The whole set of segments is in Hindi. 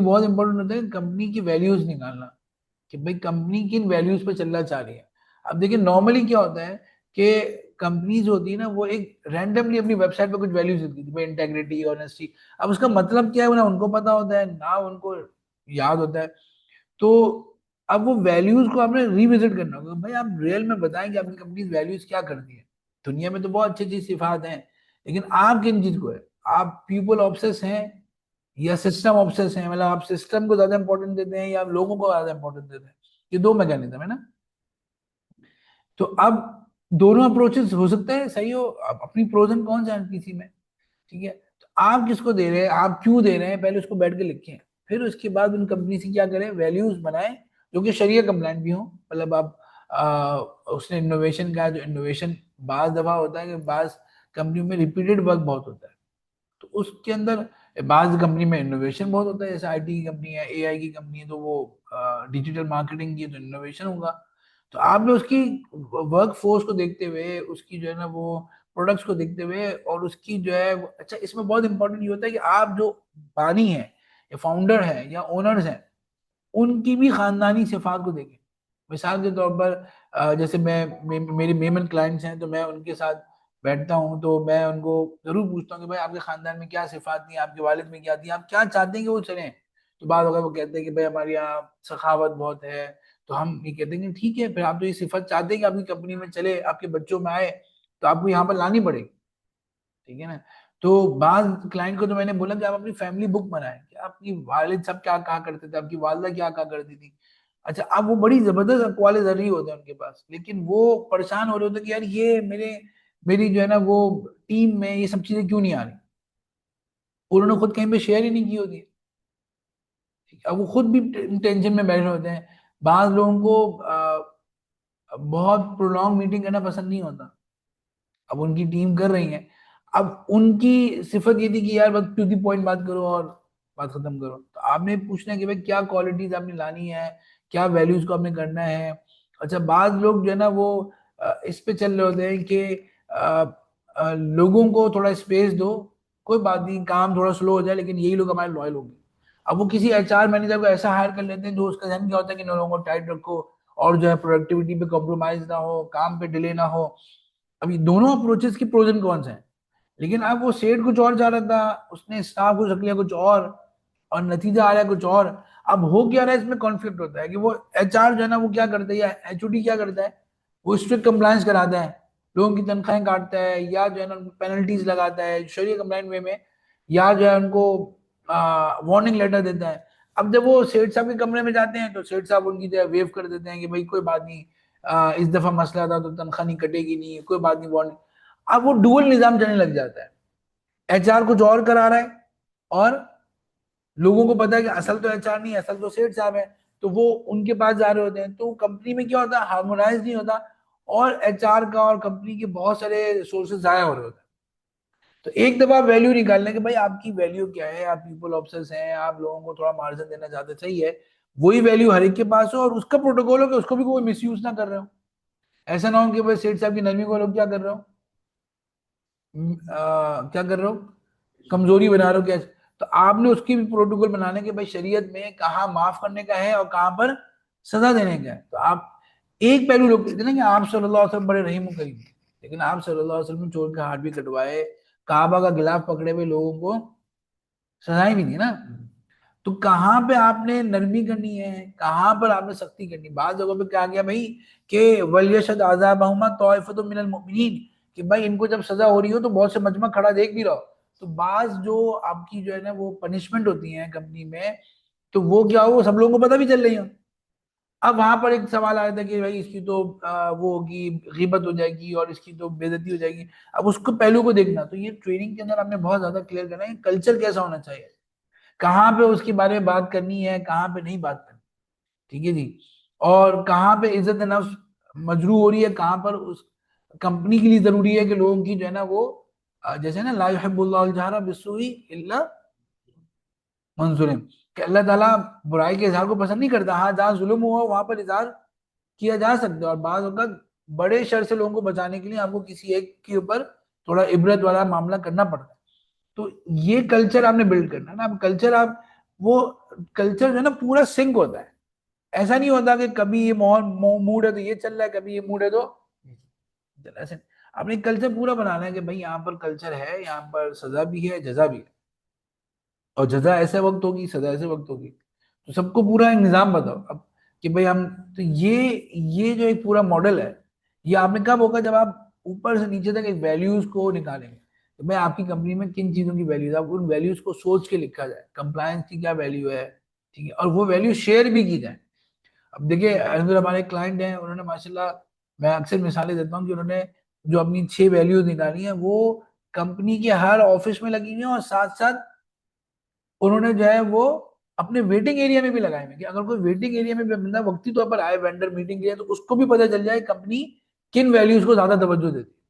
बहुत इंपॉर्टेंट होता है कंपनी की वैल्यूज निकालना, कि भाई कंपनी किन वैल्यूज पे चलना चाह रही है। अब देखिए नॉर्मली क्या होता है कि कंपनीज होती है ना वो एक रैंडमली अपनी वेबसाइट पे कुछ वैल्यूज देती है, भाई इंटेग्रिटी, ऑनेस्टी। अब उसका मतलब क्या है ना उनको पता होता है ना उनको याद होता है। तो अब वो वैल्यूज को आपने रिविजिट करना होगा, भाई आप रियल में बताएं कि आपकी कंपनी वैल्यूज क्या करती है। दुनिया में तो बहुत अच्छी अच्छी सिफात हैं, लेकिन आप किन चीज को है? आप पीपल ऑब्सेस हैं या सिस्टम ऑब्सेस हैं? मतलब आप सिस्टम को ज्यादा इंपॉर्टेंट देते हैं या आप लोगों को ज्यादा इंपॉर्टेंट देते हैं? ये दो मैकेनिज्म है ना। तो अब दोनों अप्रोचेस हो सकते हैं, सही हो, आप अपनी प्रोज एंड कॉन्स हैं किसी में। ठीक है, तो आप किसको दे रहे हैं, आप क्यों दे रहे हैं, पहले उसको बैठ के लिखें। फिर उसके बाद उन कंपनी से क्या करें, वैल्यूज बनाएं जो कि शरिया कंप्लाइंट भी हो। मतलब आप उसने इनोवेशन का, जो इनोवेशन बाज दफा होता है कि बाज कंपनी में रिपीटेड वर्क बहुत होता है, तो उसके अंदर बाज कंपनी में इनोवेशन बहुत होता है, जैसे आईटी की कंपनी है, एआई की कंपनी है, तो वो डिजिटल मार्केटिंग की है, तो इनोवेशन होगा। तो आपने उसकी वर्क फोर्स को देखते हुए, उसकी जो है ना वो प्रोडक्ट्स को देखते हुए, और उसकी जो है अच्छा इसमें बहुत इंपॉर्टेंट ये होता है कि आप जो बानी है या फाउंडर है या ओनर्स हैं उनकी भी खानदानी सिफात को देखें। मिसाल के तौर पर जैसे मेरे मेमन क्लाइंट्स हैं, तो मैं उनके साथ बैठता हूँ, तो मैं उनको जरूर पूछता हूँ कि भाई आपके खानदान में क्या सिफात थी, आपके वालिद में क्या थी, आप क्या चाहते हैं कि वो चलें। तो बाद अगर वो कहते हैं कि भाई हमारे यहाँ सखावत बहुत है, तो हम ये कहते हैं कि ठीक है, फिर आप तो ये सिफत चाहते हैं कि आपकी कंपनी में चले, आपके बच्चों में आए, तो आपको यहाँ पर लानी पड़ेगी। ठीक है ना। तो बाद क्लाइंट को तो मैंने बोला कि आप अपनी फैमिली बुक बनाएं कि आपकी वालिद सब क्या कहा करते थे, आपकी वालदा क्या कहा करती थी। अच्छा, अब वो बड़ी जबरदस्त अकवाले जरिए होते हैं उनके पास, लेकिन वो परेशान हो रहे होते हैं कि यार ये मेरी जो है ना वो टीम में ये सब चीजें क्यों नहीं आ रही। उन्होंने खुद कहीं पे शेयर ही नहीं की होती है। अब वो खुद भी टेंशन में बैठे होते हैं। बाज लोगों को बहुत प्रोलॉन्ग मीटिंग करना पसंद नहीं होता। अब उनकी टीम कर रही है, अब उनकी सिफत ये थी कि यार बस टू दी पॉइंट बात करो और बात खत्म करो। तो आपने पूछना है कि भाई क्या क्वालिटीज आपने लानी है, क्या वैल्यूज को आपने करना है। अच्छा, बाद लोग जो है ना वो इस पे चल रहे होते हैं कि अ, लोगों को थोड़ा स्पेस दो, कोई बात नहीं काम थोड़ा स्लो हो जाए लेकिन यही लोग हमारे लॉयल होंगे। अब वो किसी एचआर मैनेजर को ऐसा हायर कर लेते हैं जो उसका ध्यान क्या होता है कि इन लोगों को टाइट रखो और जो है प्रोडक्टिविटी पे कॉम्प्रोमाइज ना हो, काम पे डिले ना हो। अभी दोनों अप्रोचेस की प्रोज एंड कॉन्स हैं, लेकिन अब वो सेठ कुछ और चाह रहा था, उसने स्टाफ को रख लिया कुछ और नतीजा आ रहा है कुछ और। अब हो क्या रहा है, इसमें कॉन्फ्लिक्ट होता है कि वो एचआर जो है ना वो क्या करता है या एचओडी क्या करता है, वो स्ट्रिक्ट कंप्लायंस कराता है, लोगों की तनख्वाहें काटता है, या जो है ना उनको पेनल्टीज लगाता है शरीय कंप्लाइंट वे में, या जो है उनको वार्निंग लेटर देता है। अब जब वो सेठ साहब के कमरे में जाते हैं तो सेठ साहब उनकी जो है वेव कर देते हैं कि भाई कोई बात नहीं, इस दफा मसला था तो तनख्वाह नहीं कटेगी, नहीं कोई बात नहीं, वार्निंग। अब वो डुअल निजाम चलने लग जाता है, एचआर कुछ और करा रहा है और लोगों को पता है कि असल तो एचआर नहीं है, असल तो सेठ साहब है, तो वो उनके पास जा रहे होते हैं। तो कंपनी में क्या होता है, हार्मोनाइज नहीं होता, और एचआर का और कंपनी के बहुत सारे रिसोर्सेज जाया हो रहे होते हैं। तो एक दफा वैल्यू निकालने के भाई आपकी वैल्यू क्या है, आप पीपल ऑब्सेस हैं, आप लोगों को थोड़ा मार्जिन देना चाहते, सही है, वही वैल्यू हर एक के पास हो और उसका प्रोटोकॉल हो कि उसको भी कोई मिसयूज ना कर रहे हो। ऐसा ना हो कि भाई सेठ साहब की नरमी को लोग क्या कर रहे हो, क्या कर रहे हो, कमजोरी बना रहे हो क्या। तो आपने उसकी भी प्रोटोकॉल बनाने के भाई शरीयत में कहाँ माफ करने का है और कहाँ पर सजा देने का है। तो आप एक पहलू लोग कहते हैं ना कि आप सल्लल्लाहु अलैहि वसल्लम बड़े रहीम और करीम थे, लेकिन आप सल्लल्लाहु अलैहि वसल्लम चोर के हाथ भी कटवाए, काबा का गिलाफ पकड़े हुए लोगों को सजाएं भी दी ना। तो कहाँ पे आपने नरमी करनी है, कहाँ पर आपने सख्ती करनी। बात जगहों पे क्या गया भाई कि वलियशद अज़ाबहुमा ताइफतुम मिनल मुमिनीन, कि भाई इनको जब सजा हो रही हो तो बहुत से मजमा खड़ा देख भी रहो। तो बाज जो आपकी जो है ना वो पनिशमेंट होती है कंपनी में, तो वो क्या हो, वो सब लोगों को पता भी चल रही हो। अब वहां पर एक सवाल आया था कि भाई इसकी तो वो होगी, गीबत हो जाएगी और इसकी तो बेइज्जती हो जाएगी। अब उसको पहलू को देखना, तो ये ट्रेनिंग के अंदर आपने बहुत ज्यादा क्लियर करना है कल्चर कैसा होना चाहिए, कहाँ पे उसके बारे में बात करनी है, कहाँ पे नहीं बात करनी। ठीक है जी। और कहाँ पे इज्जत नफ्स मजरू हो रही है, कहाँ पर उस कंपनी के लिए जरूरी है कि लोगों की जो है ना वो जैसे ना ला युहिब्बुल्लाहुल जहरा बिस्सुई इल्ला मंजूरिन, कि अल्लाह ताला बुराई के इजहार को पसंद नहीं करता। हाँ, जहाँ जुल्म हुआ वहां पर इजहार किया जा सकता है, और बात होगा बड़े शर से लोगों को बचाने के लिए आपको किसी एक के ऊपर थोड़ा इबरत वाला मामला करना पड़ता है। तो ये कल्चर आपने बिल्ड करना है ना। अब कल्चर आप वो कल्चर जो है ना पूरा सिंक होता है। ऐसा नहीं होता कि कभी ये माहौल मूड है तो ये चल रहा है, कभी ये मूड है तो ऐसे। अपने कल्चर पूरा बनाना है कि भाई यहाँ पर कल्चर है, यहाँ पर सजा भी है जजा भी है, और जजा ऐसे वक्त होगी, सजा ऐसे वक्त होगी। तो सबको पूरा एक निजाम बताओ अब कि भाई हम, तो ये जो एक पूरा मॉडल है, ये आपने कब होगा जब आप ऊपर से नीचे तक एक वैल्यूज को निकालेंगे। तो भाई आपकी कंपनी में किन चीजों की वैल्यूज, आप उन वैल्यूज को सोच के लिखा जाए, कंप्लायंस की क्या वैल्यू है, ठीक है, और वो वैल्यू शेयर भी की जाए। अब देखिए अगर हमारे क्लाइंट हैं, उन्होंने माशाल्लाह, मैं अक्सर मिसालें देता हूँ कि उन्होंने जो अपनी 6 वैल्यूज निकाली हैं वो कंपनी के हर ऑफिस में लगी हुई है, और साथ साथ उन्होंने जो है वो अपने वेटिंग एरिया में भी लगाए हैं कि अगर कोई वेटिंग एरिया में भी बंदा वक्ती तौर पर आए वेंडर मीटिंग के लिए, तो उसको भी पता चल जाए कंपनी किन वैल्यूज को ज्यादा तवज्जो देती है।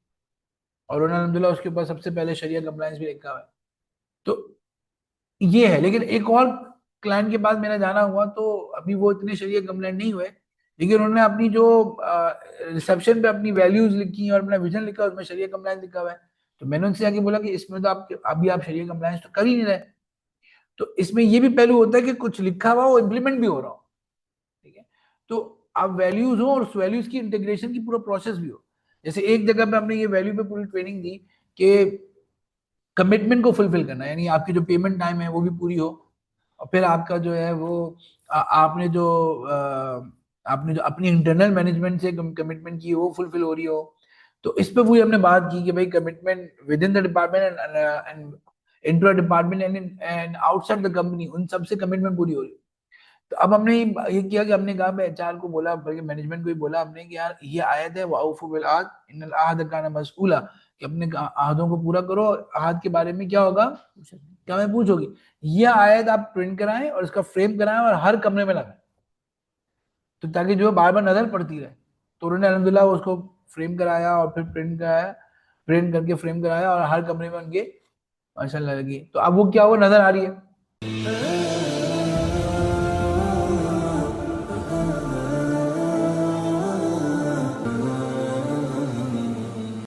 और उन्होंने अल्हम्दुलिल्लाह उसके ऊपर सबसे पहले शरिया कंप्लायंस भी लिखा हुआ है। तो ये है। लेकिन एक और क्लाइंट के पास मेरा जाना हुआ, तो अभी वो इतने शरीय कंप्लेंट नहीं हुए, लेकिन उन्होंने अपनी जो रिसेप्शन पे अपनी वैल्यूज लिखी और अपना विजन लिखा, उसमें शरीय कंप्लायंस लिखा हुआ है। तो मैंने उनसे आके बोला कि इसमें तो आप अभी आप शरीय कंप्लायंस तो कर ही नहीं रहे। तो इसमें ये भी पहलू होता है कि कुछ लिखा हुआ हो, इम्प्लीमेंट भी हो रहा हो, ठीक है। तो आप वैल्यूज हो और उस वैल्यूज की इंटीग्रेशन की पूरा प्रोसेस भी हो। जैसे एक जगह पे हमने ये वैल्यू पे पूरी ट्रेनिंग दी कि कमिटमेंट को फुलफिल करना, यानी आपकी जो पेमेंट टाइम है वो भी पूरी हो, और फिर आपका जो है वो आपने जो अपनी इंटरनल मैनेजमेंट से कमिटमेंट की वो फुलफिल हो रही हो। तो इस पे पूरी हमने बात की कि भाई commitment with in the department and inter department and outside the company, उन सबसे कमिटमेंट पूरी हो रही है। तो अब हमने ये किया कि हमने कहा, एचआर को बोला, बल्कि मैनेजमेंट को ही बोला हमने कि यार ये आयत है, वाउफू बिल अहद इन्नल अहद कान मसऊला, कि अपने अहदों को पूरा करो, अहद के बारे में क्या होगा, क्या मैं पूछोगी। ये आयत आप प्रिंट कराएं और इसका फ्रेम कराएं और हर कमरे में लगाएं, तो ताकि जो बार बार नजर पड़ती रहे। तो उन्होंने अलहमदुल्ला उसको फ्रेम कराया और फिर प्रिंट कराया, प्रिंट करके फ्रेम कराया, और हर कमरे में उनके माशाल्लाह लगी। तो अब वो क्या, वो नजर आ रही है।